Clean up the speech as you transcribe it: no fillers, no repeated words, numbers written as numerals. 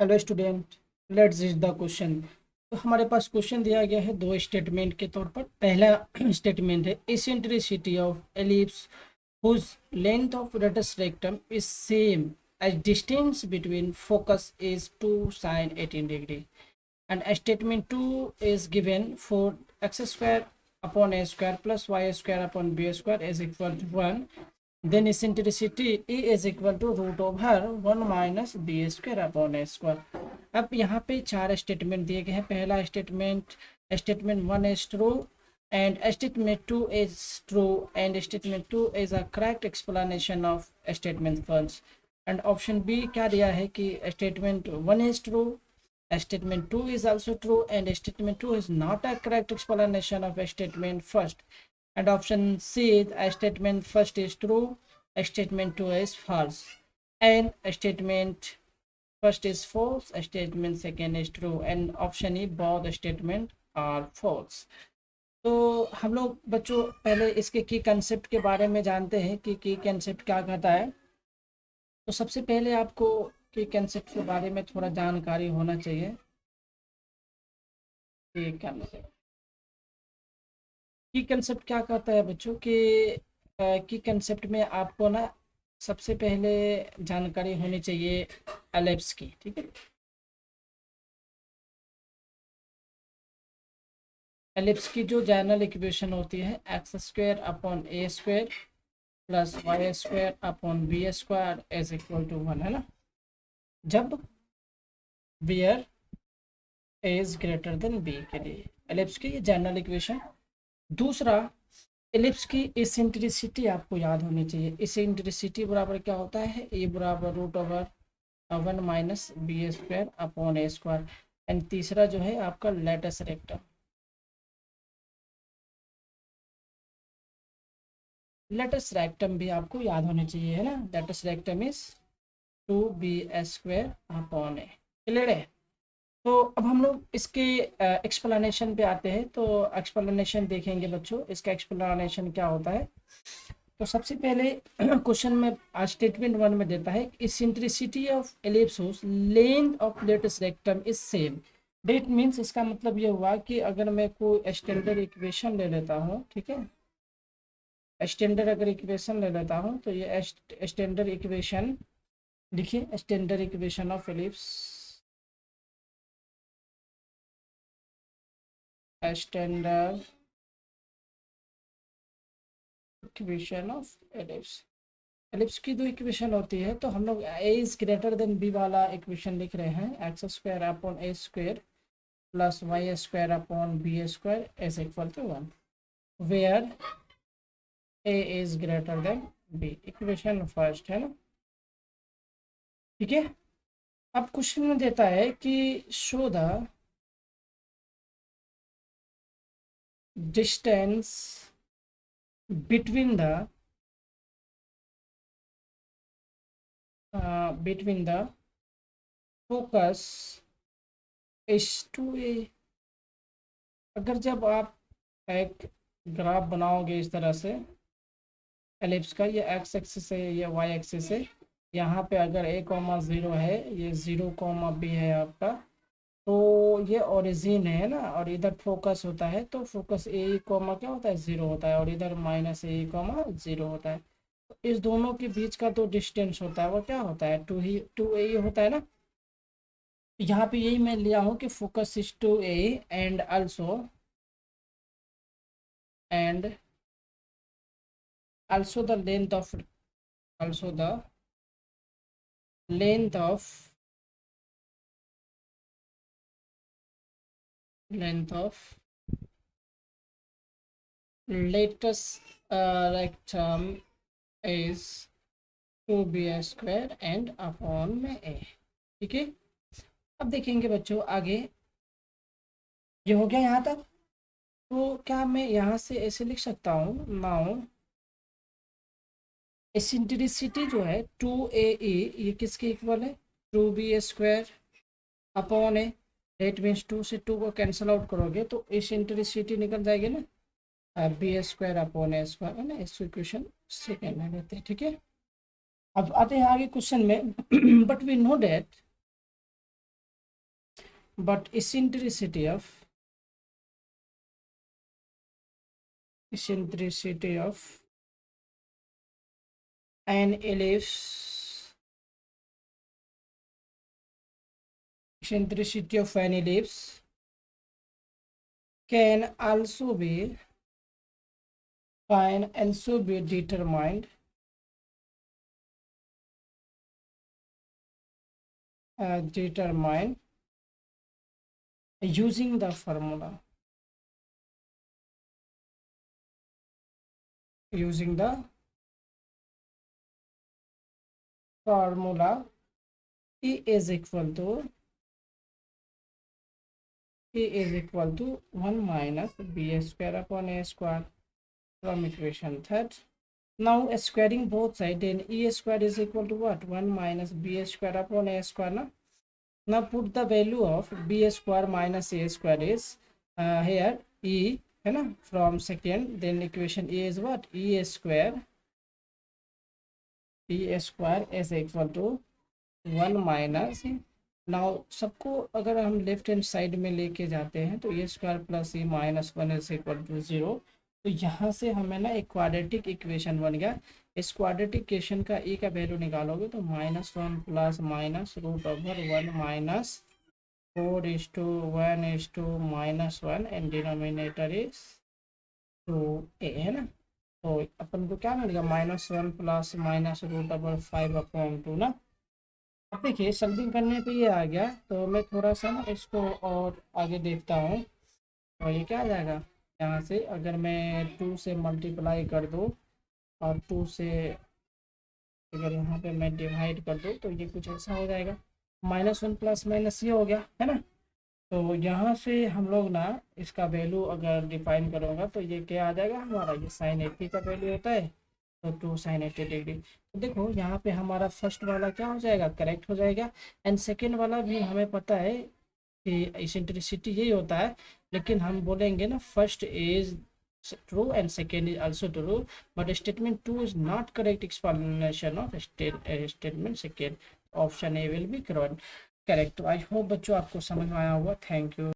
Hello student, let's read the question. तो हमारे पास question दिया गया है दो स्टेटमेंट के तौर पर। पहला स्टेटमेंट है eccentricity of ellipse whose length of radius rectum is same as distance between focus is 2 sin 18 degree, and statement 2 is given for x square upon a square plus y square upon b square is equal to 1, then eccentricity E is equal to root over 1 minus B square upon A square. अब यहाँ पे चार statement दिए गए हैं। पहला statement statement 1 is true and statement 2 is true and statement 2 is a correct explanation of statement 1, and option B क्या दिया है कि statement 1 is true, statement 2 is also true and statement 2 is not a correct explanation of statement first, and option C statement first is true, statement 2 is false, and statement first is false, statement second is true, and option E both statement are false। तो हम लोग बच्चों पहले इसके की concept के बारे में जानते हैं कि की कंसेप्ट क्या कहता है। तो सबसे पहले आपको की कंसेप्ट के बारे में थोड़ा जानकारी होना चाहिए। की कंसेप्ट क्या कहता है बच्चों कि की कंसेप्ट में आपको ना सबसे पहले जानकारी होनी चाहिए एलिप्स की, ठीक है। एलिप्स की जो जनरल इक्वेशन होती है X square upon A square plus Y square upon B square is equal to 1, है ना। जब where A is greater than B के लिए एलिप्स की ये जनरल इक्वेशन। दूसरा, एलिप्स की इसेंट्रिसिटी आपको याद होनी चाहिए। इसेंट्रिसिटी बराबर क्या होता है, ए बराबर root over 1 minus B square upon A square. And तीसरा जो है आपका लेटस रेक्टम। लेटस रेक्टम भी आपको याद होनी चाहिए, है ना। Latus rectum is 2b square upon A. Clear है। तो अब हम लोग इसके एक्सप्लेनेशन पे आते हैं। तो एक्सप्लेनेशन देखेंगे बच्चों, इसका एक्सप्लेनेशन क्या होता है। तो सबसे पहले क्वेश्चन में स्टेटमेंट 1 में देता है eccentricity of ellipse whose length of latus rectum is same. That means इसका मतलब ये हुआ कि अगर मैं कोई स्टैंडर्ड इक्वेशन ले लेता हूँ, ठीक है, स्टैंडर्ड अगर इक्वेशन ले लेता हूँ तो ये स्टैंडर्ड इक्वेशन लिखिए। Standard equation of ellipse, standard equation of ellipse. Ellipse की दो इक्वेशन होती है, तो हम लोग A is greater than B वाला इक्वेशन लिख रहे हैं। X square upon A square plus Y square upon B square is equal to 1, where A is greater than B. Equation first है ना, ठीक है। अब क्वेश्चन में देता है कि show the distance between the between the focus is to a। अगर जब आप एक ग्राफ बनाओगे इस तरह से एलिप्स का, ये एक्स एक्सिस है, ये वाई एक्सिस है, यहाँ पे अगर a कॉमा 0 है, ये 0 कॉमा बी है आपका, तो ये ओरिजिन है ना, और इधर फोकस होता है, तो फोकस ए कॉमा क्या होता है 0 होता है, और इधर माइनस ए कॉमा 0 होता है। तो इस दोनों के बीच का जो डिस्टेंस होता है वो क्या होता है, 2 ए होता है ना। यहाँ पे यही मैं लिया हूँ कि focus is to A and and also the length of also the length of length of latest rectum is 2b square and upon में a, ठीक है। अब देखेंगे बच्चों आगे, ये हो गया यहाँ तक। तो क्या मैं यहाँ से ऐसे लिख सकता हूँ, नाउ एसेंट्रिसिटी जो है 2ae ये किसके इक्वल है, 2b square upon A. That means 2 से 2 को कैंसिल आउट करोगे तो एसेंट्रिसिटी निकल जाएगी ना, B square upon A square, है ना। इस इक्वेशन सेकेंड में लेते हैं, ठीक है। अब आते हैं आगे क्वेश्चन में। But we know that but eccentricity of an ellipse, eccentricity of an ellipse can also be determined using the formula E is equal to 1 minus b square upon a square from equation third. Now squaring both sides, then e square is equal to what? 1 minus b square upon a square. Now put the value of b square minus a square is here e है ना, from second, then equation a is what? e square is equal to 1 minus, now सबको अगर हम left hand side में लेके जाते हैं तो a square plus e minus 1 is equal to 0। तो यहाँ से हमें ना एक क्वाड्रेटिक इक्वेशन बन गया। इस क्वाड्रेटिक इक्वेशन का ई का वैल्यू निकालोगे तो -1 plus minus root over 1 minus 4:1:-1 and denominator is 2a है ना। तो अपन को क्या मिलेगा? -1 प्लस माइनस रूट ओवर 5/2 ना। अब देखिए सॉल्विंग करने पे ये आ गया, तो मैं थोड़ा सा ना इसको और आगे देखता हूँ। और ये क्या आ जाएगा, यहाँ से अगर मैं 2 से मल्टीप्लाई कर दूँ और 2 से अगर यहाँ पे मैं डिवाइड कर दूँ तो ये कुछ ऐसा हो जाएगा। -1 प्लस माइनस ये हो गया है ना। तो यहाँ से हम लोग ना इसका वैल्यू अगर डिफाइन करूँगा तो ये क्या आ जाएगा हमारा, ये sin 80 का वैल्यू होता है तो 2 sin 80 डिग्री। तो देखो यहाँ पे हमारा फर्स्ट वाला क्या हो जाएगा, करेक्ट हो जाएगा। एंड सेकेंड वाला भी हमें पता है कि इसेंट्रिसिटी यही होता है, लेकिन हम बोलेंगे ना first is true and second is also true, but statement 2 is not correct explanation of statement second. Option A will be correct। तो आई होप बच्चों आपको समझ में आया होगा। Thank you.